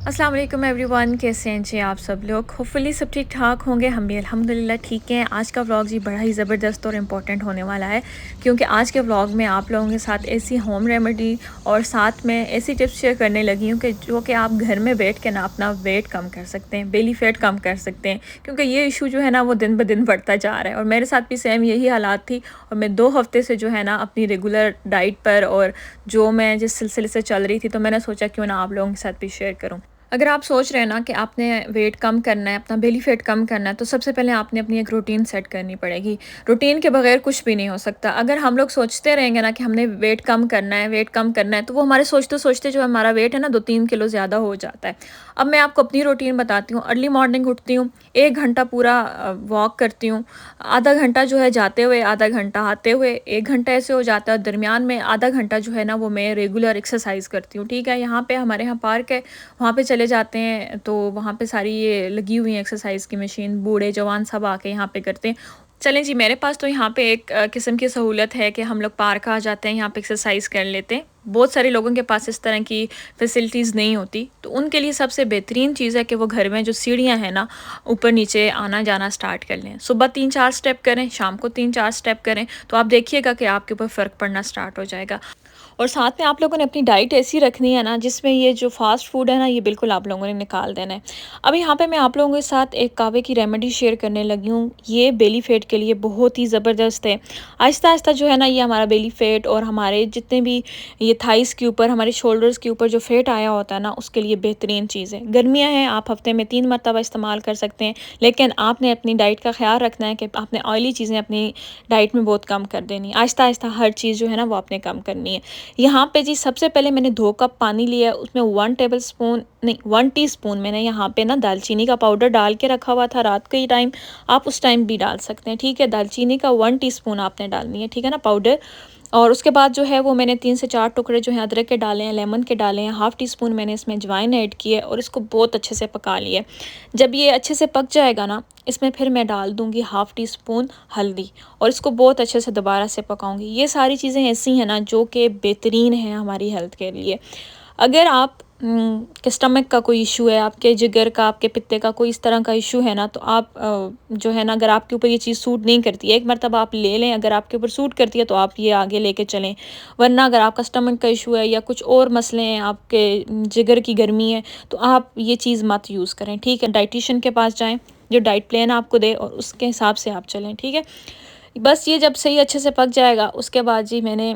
अस्सलाम वालेकुम एवरीवन, कैसे हैं जी आप सब लोग। होपफुली सब ठीक ठाक होंगे। हम भी अल्हम्दुलिल्लाह ठीक हैं। आज का व्लॉग जी बड़ा ही ज़बरदस्त और इम्पॉर्टेंट होने वाला है, क्योंकि आज के व्लॉग में आप लोगों के साथ ऐसी होम रेमेडी और साथ में ऐसी टिप्स शेयर करने लगी हूँ कि जो कि आप घर में बैठ के ना अपना वेट कम कर सकते हैं, बेली फैट कम कर सकते हैं। क्योंकि ये इशू जो है ना वो दिन ब दिन बढ़ता जा रहा है और मेरे साथ भी सेम यही हालात थी। और मैं 2 हफ्ते से जो है ना अपनी रेगुलर डाइट पर और जो मैं जिस सिलसिले से चल रही थी, तो मैंने सोचा क्यों ना आप लोगों के साथ भी शेयर करूँ। अगर आप सोच रहे हैं ना कि आपने वेट कम करना है, अपना बेली फैट कम करना है, तो सबसे पहले आपने अपनी एक रूटीन सेट करनी पड़ेगी। रूटीन के बगैर कुछ भी नहीं हो सकता। अगर हम लोग सोचते रहेंगे ना कि हमने वेट कम करना है, वेट कम करना है, तो वो हमारे सोचते-सोचते जो हमारा वेट है ना 2-3 किलो ज़्यादा हो जाता है। अब मैं आपको अपनी रूटीन बताती हूँ। अर्ली मॉर्निंग उठती हूँ, 1 घंटा पूरा वॉक करती हूँ। आधा घंटा जो है जाते हुए, आधा घंटा आते हुए, 1 घंटा ऐसे हो जाता है। दरमियान में आधा घंटा जो है ना वो मैं रेगुलर एक्सरसाइज़ करती हूँ, ठीक है? यहाँ पे हमारे यहाँ पार्क है, वहाँ पे चले जाते हैं, तो वहाँ पे सारी ये लगी हुई हैं एक्सरसाइज की मशीन, बूढ़े जवान सब आके यहाँ पे करते हैं। चलें जी, मेरे पास तो यहाँ पे एक किस्म की सहूलत है कि हम लोग पार्क आ जाते हैं, यहाँ पे एक्सरसाइज कर लेते हैं। बहुत सारे लोगों के पास इस तरह की फैसिलिटीज़ नहीं होती, तो उनके लिए सबसे बेहतरीन चीज़ है कि वो घर में जो सीढ़ियाँ हैं ना, ऊपर नीचे आना जाना स्टार्ट कर लें। सुबह 3-4 स्टेप करें, शाम को 3-4 स्टेप करें, तो आप देखिएगा कि आपके ऊपर फ़र्क पड़ना स्टार्ट हो जाएगा। और साथ में आप लोगों ने अपनी डाइट ऐसी रखनी है ना जिसमें ये जो फ़ास्ट फ़ूड है ना ये बिल्कुल आप लोगों ने निकाल देना है। अब यहाँ पे मैं आप लोगों के साथ एक कहवे की रेमेडी शेयर करने लगी हूँ। ये बेली फ़ैट के लिए बहुत ही ज़बरदस्त है। आहिस्ता-आहिस्ता जो है ना ये हमारा बेली फ़ैट और हमारे जितने भी ये थाइज़ के ऊपर, हमारे शोल्डर्स के ऊपर जो फ़ैट आया होता है ना उसके लिए बेहतरीन चीज़ है। गर्मियाँ हैं, आप हफ़्ते में 3 मरतबा इस्तेमाल कर सकते हैं, लेकिन आपने अपनी डाइट का ख़्याल रखना है कि आपने ऑयली चीज़ें अपनी डाइट में बहुत कम कर देनी है। आहिस्ता-आहिस्ता हर चीज़ जो है ना वो आपने कम करनी है। यहाँ पे जी सबसे पहले मैंने 2 कप पानी लिया है, उसमें 1 टेबलस्पून नहीं 1 टीस्पून मैंने यहाँ पे ना दालचीनी का पाउडर डाल के रखा हुआ था रात के ही टाइम, आप उस टाइम भी डाल सकते हैं, ठीक है? दालचीनी का 1 टीस्पून आपने डालनी है, ठीक है ना, पाउडर। और उसके बाद जो है वो मैंने 3 से 4 टुकड़े जो हैं अदरक के डाले हैं, लेमन के डाले हैं, हाफ़ टी स्पून मैंने इसमें अजवाइन ऐड की है और इसको बहुत अच्छे से पका लिया है। जब ये अच्छे से पक जाएगा ना, इसमें फिर मैं डाल दूँगी हाफ़ टी स्पून हल्दी और इसको बहुत अच्छे से दोबारा से पकाऊँगी। ये सारी चीज़ें ऐसी हैं ना जो कि बेहतरीन हैं हमारी हेल्थ के लिए। अगर आप के स्टमक का कोई इशू है, आपके जिगर का, आपके पित्ते का कोई इस तरह का इशू है ना, तो आप जो है ना अगर आपके ऊपर ये चीज़ सूट नहीं करती है, एक मरतबा आप ले लें, अगर आपके ऊपर सूट करती है तो आप ये आगे लेके चलें। वरना अगर आपका स्टमक का इशू है या कुछ और मसले हैं, आपके जिगर की गर्मी है, तो आप ये चीज़ मत यूज़ करें, ठीक है? डायटीशियन के पास जाएँ, जो डाइट प्लान आपको दे और उसके हिसाब से आप चलें, ठीक है? बस ये जब सही अच्छे से पक जाएगा, उसके बाद जी मैंने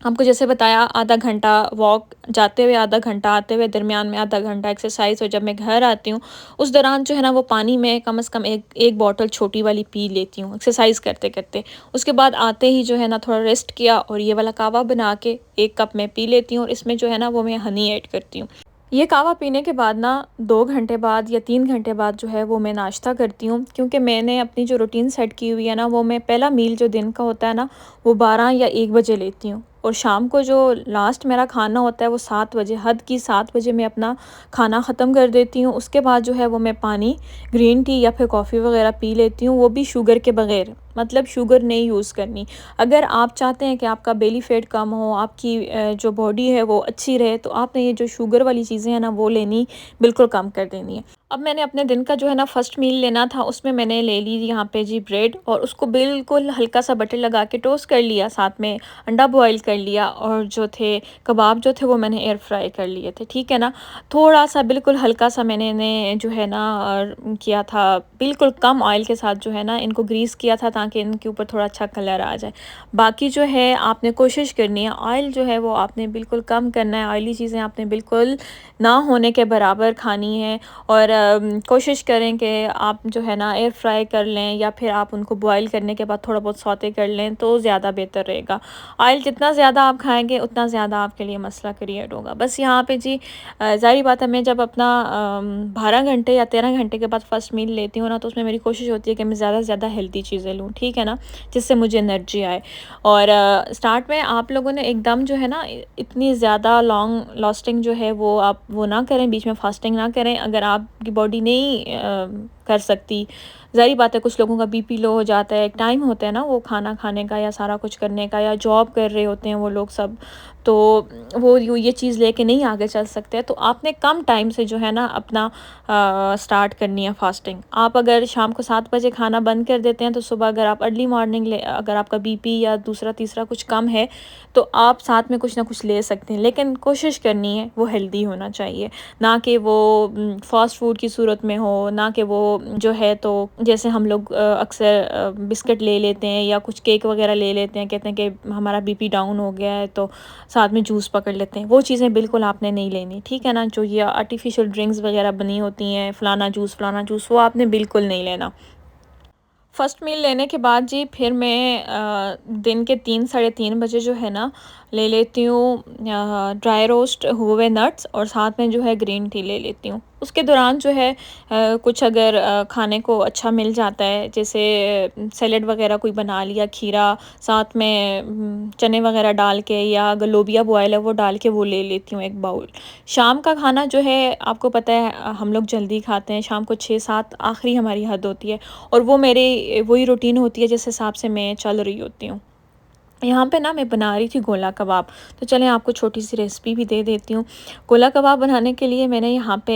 आपको जैसे बताया आधा घंटा वॉक जाते हुए, आधा घंटा आते हुए, दरमियान में आधा घंटा एक्सरसाइज, और जब मैं घर आती हूँ उस दौरान जो है ना वो पानी में कम से कम एक बॉटल छोटी वाली पी लेती हूँ एक्सरसाइज करते करते। उसके बाद आते ही जो है ना थोड़ा रेस्ट किया और ये वाला कावा बना के 1 कप में पी लेती हूँ और इसमें जो है ना वो मैं हनी ऐड करती हूँ। ये कावा पीने के बाद ना 2 घंटे बाद या 3 घंटे बाद जो है वो मैं नाश्ता करती हूँ, क्योंकि मैंने अपनी जो रूटीन सेट की हुई है ना वो मैं पहला मील जो दिन का होता है ना वो 12 या 1 बजे लेती हूँ और शाम को जो लास्ट मेरा खाना होता है वो 7 बजे, हद की 7 बजे मैं अपना खाना ख़त्म कर देती हूँ। उसके बाद जो है वो मैं पानी, ग्रीन टी या फिर कॉफ़ी वगैरह पी लेती हूँ, वो भी शुगर के बगैर, मतलब शुगर नहीं यूज़ करनी। अगर आप चाहते हैं कि आपका बेली फैट कम हो, आपकी जो बॉडी है वो अच्छी रहे, तो आपने ये जो शुगर वाली चीज़ें हैं ना वो लेनी बिल्कुल कम कर देनी है। अब मैंने अपने दिन का जो है ना फर्स्ट मील लेना था, उसमें मैंने ले ली यहाँ पे जी ब्रेड और उसको बिल्कुल हल्का सा बटर लगा के टोस्ट कर लिया, साथ में अंडा बॉयल कर लिया और जो थे कबाब जो थे वो मैंने एयर फ्राई कर लिए थे, ठीक है ना। थोड़ा सा बिल्कुल हल्का सा मैंने जो है ना किया था, बिल्कुल कम ऑयल के साथ जो है ना इनको ग्रीस किया था ताकि इनके ऊपर थोड़ा अच्छा कलर आ जाए। बाकी जो है आपने कोशिश करनी है, ऑयल जो है वो आपने बिल्कुल कम करना है, ऑयली चीज़ें आपने बिल्कुल ना होने के बराबर खानी है। और कोशिश करें कि आप जो है ना एयर फ्राई कर लें या फिर आप उनको बॉयल करने के बाद थोड़ा बहुत सौते कर लें तो ज़्यादा बेहतर रहेगा। ऑयल जितना ज़्यादा आप खाएँगे उतना ज़्यादा आपके लिए मसला क्रिएट होगा। बस यहाँ पे जी ज़ाहिर बात है, मैं जब अपना 12 घंटे या 13 घंटे के बाद फर्स्ट मील लेती हूँ ना, तो उसमें मेरी कोशिश होती है कि मैं ज़्यादा से ज़्यादा हेल्दी चीज़ें लूँ, ठीक है ना? जिससे मुझे एनर्जी आए। और स्टार्ट में आप लोगों ने एकदम जो है ना इतनी ज़्यादा लॉन्ग लास्टिंग जो है वो आप वो ना करें, बीच में फास्टिंग ना करें। अगर आपकी बॉडी नहीं कर सकती, ज़ाहिर बात है कुछ लोगों का बीपी लो हो जाता है, एक टाइम होता है ना वो खाना खाने का या सारा कुछ करने का, या जॉब कर रहे होते हैं वो लोग सब, तो वो ये चीज़ लेके नहीं आगे चल सकते। तो आपने कम टाइम से जो है ना अपना स्टार्ट करनी है फास्टिंग। आप अगर शाम को 7 बजे खाना बंद कर देते हैं, तो सुबह अगर आप अर्ली मॉर्निंग अगर आपका बीपी या दूसरा तीसरा कुछ कम है, तो आप साथ में कुछ ना कुछ ले सकते हैं, लेकिन कोशिश करनी है वो हेल्दी होना चाहिए, ना कि वो फ़ास्ट फूड की सूरत में हो, ना कि वो जो है तो जैसे हम लोग अक्सर बिस्किट ले लेते हैं या कुछ केक वगैरह ले लेते हैं, कहते हैं कि हमारा बीपी डाउन हो गया है तो साथ में जूस पकड़ लेते हैं। वो चीज़ें बिल्कुल आपने नहीं लेनी, ठीक है ना? जो ये आर्टिफ़िशियल ड्रिंक्स वगैरह बनी होती हैं, फ़लाना जूस, वो आपने बिल्कुल नहीं लेना। फर्स्ट मील लेने के बाद जी फिर मैं दिन के 3 साढ़े 3 बजे जो है ना ले लेती हूँ ड्राई रोस्ट हुए नट्स, और साथ में जो है ग्रीन टी ले लेती हूँ। उसके दौरान जो है कुछ अगर खाने को अच्छा मिल जाता है, जैसे सैलेड वगैरह कोई बना लिया, खीरा साथ में चने वगैरह डाल के, या अगर लोबिया बॉयल है वो डाल के वो ले लेती हूँ 1 बाउल। शाम का खाना जो है आपको पता है हम लोग जल्दी खाते हैं, शाम को 6-7 आखिरी हमारी हद होती है, और वो मेरी वही रूटीन होती है जिस हिसाब से मैं चल रही होती हूँ। यहाँ पे ना मैं बना रही थी गोला कबाब, तो चलें आपको छोटी-सी रेसिपी भी दे देती हूँ। गोला कबाब बनाने के लिए मैंने यहाँ पे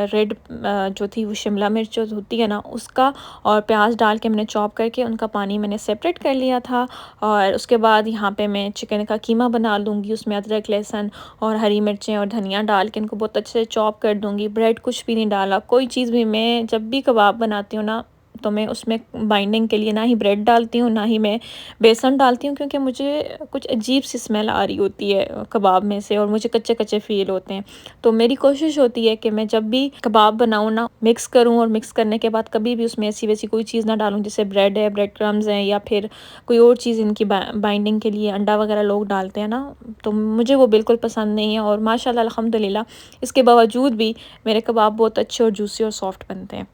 रेड जो थी वो शिमला मिर्च जो होती है ना उसका, और प्याज डाल के मैंने चॉप करके उनका पानी मैंने सेपरेट कर लिया था। और उसके बाद यहाँ पे मैं चिकन का कीमा बना लूँगी, उसमें अदरक, लहसुन और हरी मिर्चें और धनिया डाल के इनको बहुत अच्छे से चॉप कर दूँगी। ब्रेड कुछ भी नहीं डाला, कोई चीज़ भी। मैं जब भी कबाब बनाती हूँ ना, तो मैं उसमें बाइंडिंग के लिए ना ही ब्रेड डालती हूँ, ना ही मैं बेसन डालती हूँ, क्योंकि मुझे कुछ अजीब सी स्मेल आ रही होती है कबाब में से, और मुझे कच्चे-कच्चे फ़ील होते हैं। तो मेरी कोशिश होती है कि मैं जब भी कबाब बनाऊँ ना, मिक्स करूँ, और मिक्स करने के बाद कभी भी उसमें ऐसी-वैसी कोई चीज़ ना डालूँ, जैसे ब्रेड है, ब्रेड क्रम्ब्स हैं, या फिर कोई और चीज़ इनकी बाइंडिंग के लिए अंडा वगैरह लोग डालते हैं ना, तो मुझे वो बिल्कुल पसंद नहीं है। और माशाल्लाह अल्हम्दुलिल्लाह इसके बावजूद भी मेरे कबाब बहुत अच्छे और जूसी और सॉफ्ट बनते हैं।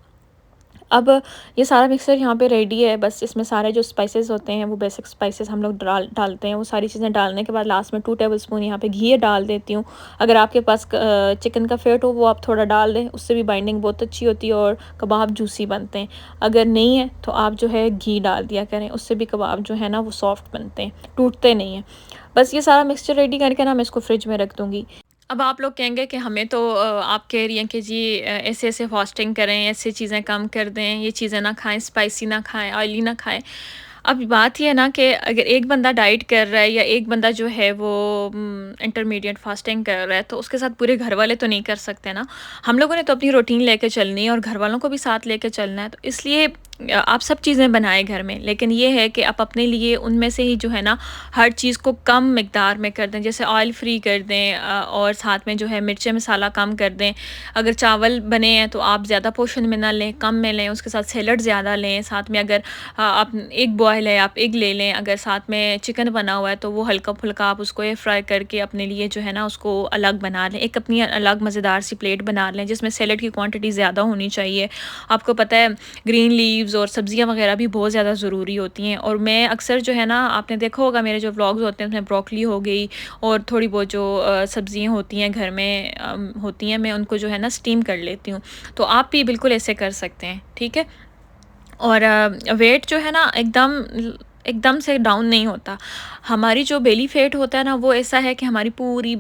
अब ये सारा मिक्सचर यहाँ पे रेडी है, बस इसमें सारे जो स्पाइसेस होते हैं वो बेसिक स्पाइसेस हम लोग डालते हैं। वो सारी चीज़ें डालने के बाद लास्ट में 2 टेबलस्पून यहाँ पे घी डाल देती हूँ। अगर आपके पास चिकन का फेट हो वो आप थोड़ा डाल दें, उससे भी बाइंडिंग बहुत अच्छी होती है और कबाब जूसी बनते हैं। अगर नहीं है तो आप जो है घी डाल दिया करें, उससे भी कबाब जो है ना वो सॉफ्ट बनते हैं, टूटते नहीं हैं। बस ये सारा मिक्सचर रेडी करके ना मैं इसको फ्रिज में रख दूँगी। अब आप लोग कहेंगे कि हमें तो आप कह रही हैं कि जी ऐसे-ऐसे फास्टिंग करें, ऐसी चीज़ें कम कर दें, ये चीज़ें ना खाएँ, स्पाइसी ना खाएँ, ऑयली ना खाएँ। अब बात ये है ना कि अगर एक बंदा डाइट कर रहा है, या एक बंदा जो है वो इंटरमीडिएट फास्टिंग कर रहा है, तो उसके साथ पूरे घर वाले तो नहीं कर सकते ना। हम लोगों ने तो अपनी रूटीन लेके चलनी है और घर वालों को भी साथ लेके चलना है। तो इसलिए आप सब चीज़ें बनाएँ घर में, लेकिन ये है कि आप अपने लिए उनमें से ही जो है ना हर चीज़ को कम मिकदार में कर दें। जैसे ऑयल फ्री कर दें, और साथ में जो है मिर्चें मसाला कम कर दें। अगर चावल बने हैं तो आप ज़्यादा पोर्शन में ना लें, कम में लें, उसके साथ सैलड ज़्यादा लें। साथ में अगर आप एग बॉयल है, आप एग ले लें। अगर साथ में चिकन बना हुआ है तो वो हल्का-फुल्का आप उसको एयर फ्राई करके अपने लिए जो है ना उसको अलग बना लें। एक अपनी अलग मज़ेदार सी प्लेट बना लें जिसमें सैलड की क्वांटिटी ज़्यादा होनी चाहिए। आपको पता है ग्रीन लीव्स और सब्जियां वगैरह भी बहुत ज़्यादा ज़रूरी होती हैं, और मैं अक्सर जो है ना, आपने देखा होगा मेरे जो व्लॉग्स होते हैं उसमें ब्रोकली हो गई और थोड़ी बहुत जो सब्जियां होती हैं घर में होती हैं, मैं उनको जो है ना स्टीम कर लेती हूँ। तो आप भी बिल्कुल ऐसे कर सकते हैं, ठीक है। और वेट जो है ना एकदम से डाउन नहीं होता। हमारी जो बेली फैट होता है ना वो ऐसा है कि हमारी पूरी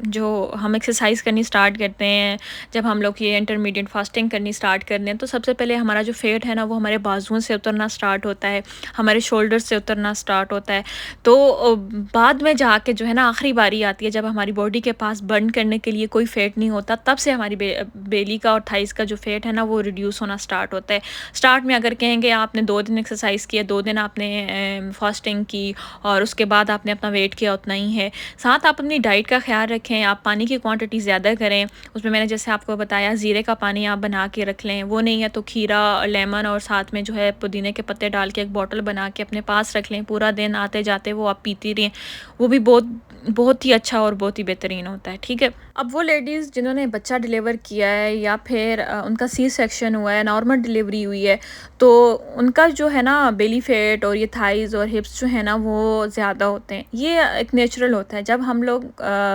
जो हम एक्सरसाइज करनी स्टार्ट करते हैं, जब हम लोग ये इंटरमीडिएट फास्टिंग करनी स्टार्ट करते हैं, तो सबसे पहले हमारा जो फैट है ना वो हमारे बाजुओं से उतरना स्टार्ट होता है, हमारे शोल्डर से उतरना स्टार्ट होता है। तो बाद में जाके जो है ना आखिरी बारी आती है जब हमारी बॉडी के पास बर्न करने के लिए कोई फैट नहीं होता, तब से हमारी बेली का और थाइस का जो फैट है ना वो रिड्यूस होना स्टार्ट होता है। स्टार्ट में अगर कहेंगे आपने 2 दिन एक्सरसाइज किया, 2 दिन आपने फास्टिंग की, और उसके बाद आपने अपना वेट किया, उतना ही है। साथ आप अपनी डाइट का ख्याल रखें, आप पानी की क्वांटिटी ज़्यादा करें। उसमें मैंने जैसे आपको बताया ज़ीरे का पानी आप बना के रख लें, वो नहीं है तो खीरा, लेमन और साथ में जो है पुदीने के पत्ते डाल के एक बॉटल बना के अपने पास रख लें। पूरा दिन आते जाते वो आप पीती रहें, वो भी बहुत ही अच्छा और बहुत ही बेहतरीन होता है, ठीक है। अब वो लेडीज़ जिन्होंने बच्चा डिलीवर किया है, या फिर उनका सी सेक्शन हुआ है, नॉर्मल डिलीवरी हुई है, तो उनका जो है ना बेली फैट और ये थाइज़ और हिप्स जो है ना वो ज़्यादा होते हैं। ये एक नेचुरल होता है, जब हम लोग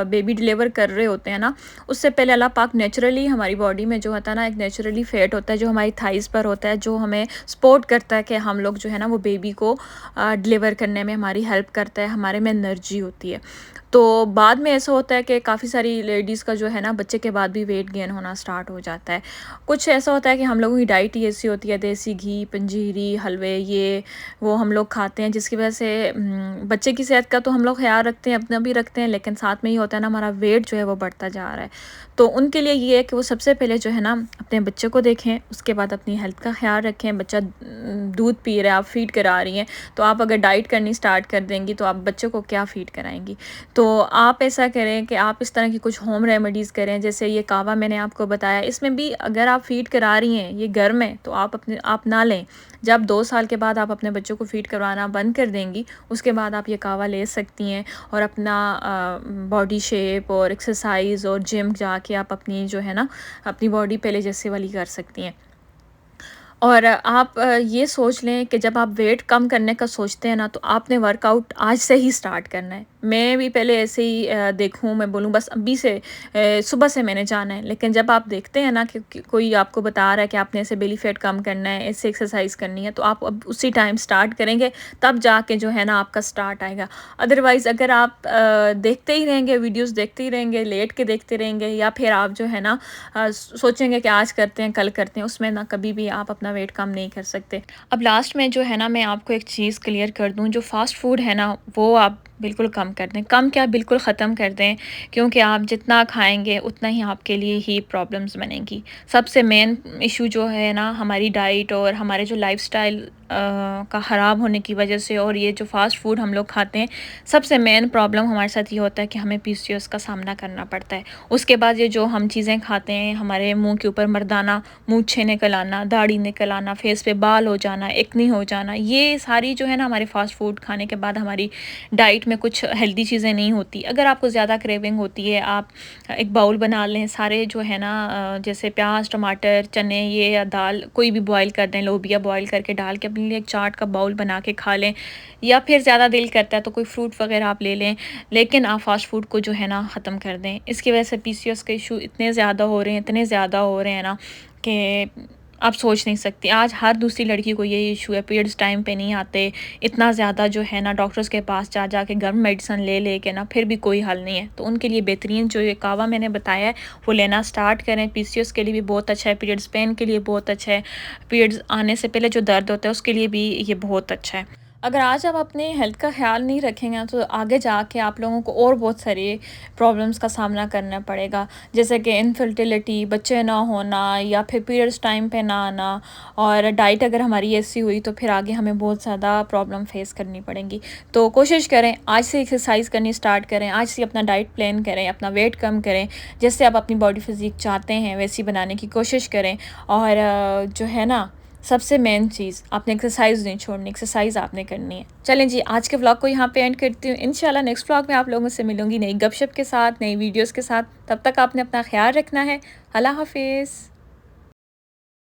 बेबी डिलीवर कर रहे होते हैं ना, उससे पहले अल्लाह पाक नेचुरली हमारी बॉडी में जो होता है ना एक नेचुरली फैट होता है जो हमारी थाइज़ पर होता है, जो हमें सपोर्ट करता है कि हम लोग जो है ना वो बेबी को डिलीवर करने में हमारी हेल्प करता है, हमारे में एनर्जी होती है। तो बाद में ऐसा होता है कि काफ़ी सारी लेडीज़ का जो है ना बच्चे के बाद भी वेट गेन होना स्टार्ट हो जाता है। कुछ ऐसा होता है कि हम लोगों की डाइट ही ऐसी होती है, देसी घी, पंजीरी, हलवे ये वो हम लोग खाते हैं, जिसकी वजह से बच्चे की सेहत का तो हम लोग ख़्याल रखते हैं, अपना भी रखते हैं, लेकिन साथ में ये होता है ना हमारा वेट जो है वो बढ़ता जा रहा है। तो उनके लिए ये है कि वो सबसे पहले जो है ना अपने बच्चे को देखें, उसके बाद अपनी हेल्थ का ख़्याल रखें। बच्चा दूध पी रहा है, आप फ़ीड करा रही हैं, तो आप अगर डाइट करनी स्टार्ट कर देंगी तो आप बच्चे को क्या फ़ीड कराएँगी। तो आप ऐसा करें कि आप इस तरह की कुछ होम रेमेडीज़ करें, जैसे ये कावा मैंने आपको बताया, इसमें भी अगर आप फ़ीड करा रही हैं ये घर में, तो आप ना लें। जब 2 साल के बाद आप अपने बच्चों को फ़ीड करवाना बंद कर देंगी, उसके बाद आप ये कावा ले सकती हैं और अपना बॉडी शेप और एक्सरसाइज़ और जिम जाके आप अपनी जो है ना अपनी बॉडी पहले जैसे वाली कर सकती हैं। और आप ये सोच लें कि जब आप वेट कम करने का सोचते हैं ना, तो आपने वर्कआउट आज से ही स्टार्ट करना है। मैं भी पहले ऐसे ही देखूँ, मैं बोलूँ बस अभी से सुबह से मैंने जाना है, लेकिन जब आप देखते हैं ना कि कोई आपको बता रहा है कि आपने ऐसे बेली फैट कम करना है, ऐसे एक्सरसाइज करनी है, तो आप अब उसी टाइम स्टार्ट करेंगे, तब जाके जो है ना आपका स्टार्ट आएगा। अदरवाइज़ अगर आप देखते ही रहेंगे, वीडियोस देखते ही रहेंगे, लेट के देखते रहेंगे, या फिर आप जो है ना सोचेंगे कि आज करते हैं, कल करते हैं, उसमें ना कभी भी आप अपना वेट कम नहीं कर सकते। अब लास्ट में जो है ना मैं आपको एक चीज़ क्लियर कर दूँ, जो फ़ास्ट फूड है ना वो आप बिल्कुल कम कर दें। कम क्या, बिल्कुल ख़त्म कर दें, क्योंकि आप जितना खाएँगे उतना ही आपके लिए ही प्रॉब्लम्स बनेंगी। सबसे मेन इश्यू जो है ना हमारी डाइट और हमारे जो लाइफ़स्टाइल का ख़राब होने की वजह से, और ये जो फ़ास्ट फूड हम लोग खाते हैं, सबसे मेन प्रॉब्लम हमारे साथ ये होता है कि हमें पीसीओएस का सामना करना पड़ता है। उसके बाद ये जो हम चीज़ें खाते हैं, हमारे मुँह के ऊपर मर्दाना, मूंछें निकल आना, दाढ़ी निकल आना, फेस पे बाल हो जाना, एक्ने हो जाना, ये सारी जो है ना हमारे फ़ास्ट फूड खाने के बाद हमारी डाइट में कुछ हेल्दी चीज़ें नहीं होती। अगर आपको ज़्यादा क्रेविंग होती है, आप एक बाउल बना लें, सारे जो है ना जैसे प्याज, टमाटर, चने ये या दाल कोई भी बॉयल कर दें, लोबिया बॉयल करके डाल के अपने लिए एक चाट का बाउल बना के खा लें, या फिर ज़्यादा दिल करता है तो कोई फ्रूट वगैरह आप ले लें, लेकिन आप फ़ास्ट फूड को जो है ना ख़त्म कर दें। इसकी वजह से पीसीओएस के इशू इतने ज़्यादा हो रहे हैं, इतने ज़्यादा हो रहे हैं ना कि आप सोच नहीं सकती। आज हर दूसरी लड़की को ये इशू है, पीरियड्स टाइम पे नहीं आते, इतना ज़्यादा जो है ना डॉक्टर्स के पास जा जा के घर मेडिसिन ले ले के ना फिर भी कोई हल नहीं है। तो उनके लिए बेहतरीन जो ये कावा मैंने बताया है वो लेना स्टार्ट करें। पीसीओएस के लिए भी बहुत अच्छा है, पीरियड्स पेन के लिए बहुत अच्छा है, पीरियड्स आने से पहले जो दर्द होता है उसके लिए भी ये बहुत अच्छा है। अगर आज आप अपने हेल्थ का ख़्याल नहीं रखेंगे तो आगे जाके आप लोगों को और बहुत सारी प्रॉब्लम्स का सामना करना पड़ेगा, जैसे कि इनफर्टिलिटी, बच्चे ना होना, या फिर पीरियड्स टाइम पे ना आना। और डाइट अगर हमारी ऐसी हुई तो फिर आगे हमें बहुत ज़्यादा प्रॉब्लम फेस करनी पड़ेंगी। तो कोशिश करें आज से एक्सरसाइज करनी स्टार्ट करें, आज से अपना डाइट प्लान करें, अपना वेट कम करें, जैसे आप अपनी बॉडी फिजिक चाहते हैं वैसी बनाने की कोशिश करें। और जो है ना सबसे मेन चीज़, आपने एक्सरसाइज नहीं छोड़नी, एक्सरसाइज आपने करनी है। चलें जी, आज के व्लॉग को यहाँ पे एंड करती हूँ। इंशाल्लाह नेक्स्ट व्लॉग में आप लोगों से मिलूंगी नई गपशप के साथ, नई वीडियोस के साथ। तब तक आपने अपना ख्याल रखना है। अल्लाह हाफिज़।